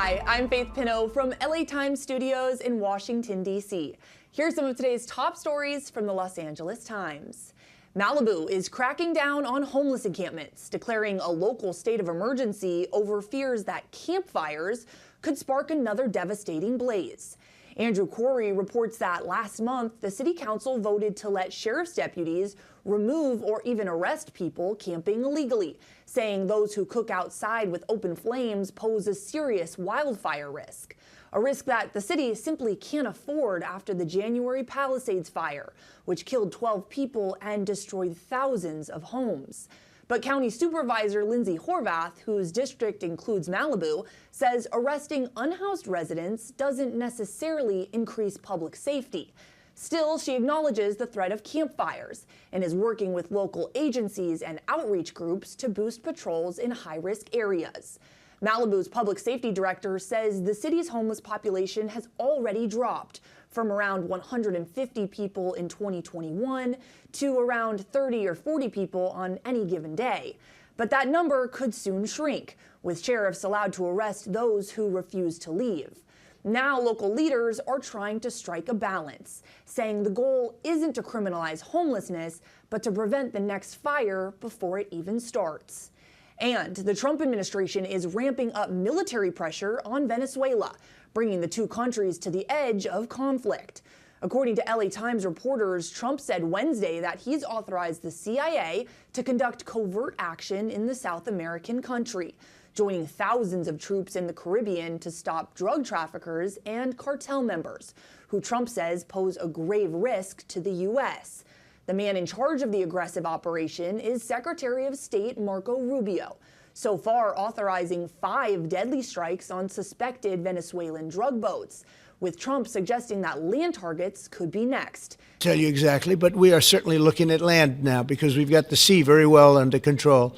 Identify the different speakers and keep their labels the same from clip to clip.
Speaker 1: Hi, I'm Faith Pinot from LA Times Studios in Washington, D.C. Here's some of today's top stories from the Los Angeles Times. Malibu is cracking down on homeless encampments, declaring a local state of emergency over fears that campfires could spark another devastating blaze. Andrew Corey reports that last month, the city council voted to let sheriff's deputies remove or even arrest people camping illegally, saying those who cook outside with open flames pose a serious wildfire risk. A risk that the city simply can't afford after the January Palisades fire, which killed 12 people and destroyed thousands of homes. But County Supervisor Lindsay Horvath, whose district includes Malibu, says arresting unhoused residents doesn't necessarily increase public safety. Still, she acknowledges the threat of campfires and is working with local agencies and outreach groups to boost patrols in high-risk areas. Malibu's public safety director says the city's homeless population has already dropped from around 150 people in 2021 to around 30 or 40 people on any given day. But that number could soon shrink, with sheriffs allowed to arrest those who refuse to leave. Now local leaders are trying to strike a balance, saying the goal isn't to criminalize homelessness, but to prevent the next fire before it even starts. And the Trump administration is ramping up military pressure on Venezuela, bringing the two countries to the edge of conflict. According to LA Times reporters, Trump said Wednesday that he's authorized the CIA to conduct covert action in the South American country, joining thousands of troops in the Caribbean to stop drug traffickers and cartel members, who Trump says pose a grave risk to the U.S. The man in charge of the aggressive operation is Secretary of State Marco Rubio, so far authorizing 5 deadly strikes on suspected Venezuelan drug boats, with Trump suggesting that land targets could be next.
Speaker 2: Tell you exactly, but we are certainly looking at land now because we've got the sea very well under control.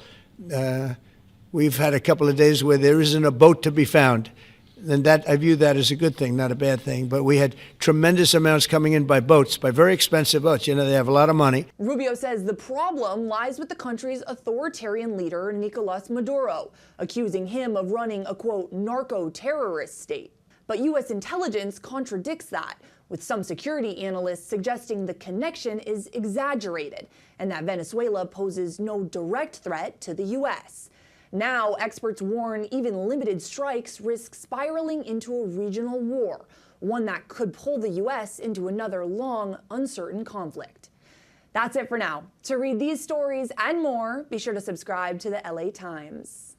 Speaker 2: We've had a couple of days where there isn't a boat to be found. And that, I view that as a good thing, not a bad thing. But we had tremendous amounts coming in by boats, by very expensive boats. You know, they have a lot of money.
Speaker 1: Rubio says the problem lies with the country's authoritarian leader, Nicolas Maduro, accusing him of running a, quote, narco-terrorist state. But U.S. intelligence contradicts that, with some security analysts suggesting the connection is exaggerated and that Venezuela poses no direct threat to the U.S. Now, experts warn even limited strikes risk spiraling into a regional war, one that could pull the U.S. into another long, uncertain conflict. That's it for now. To read these stories and more, be sure to subscribe to the LA Times.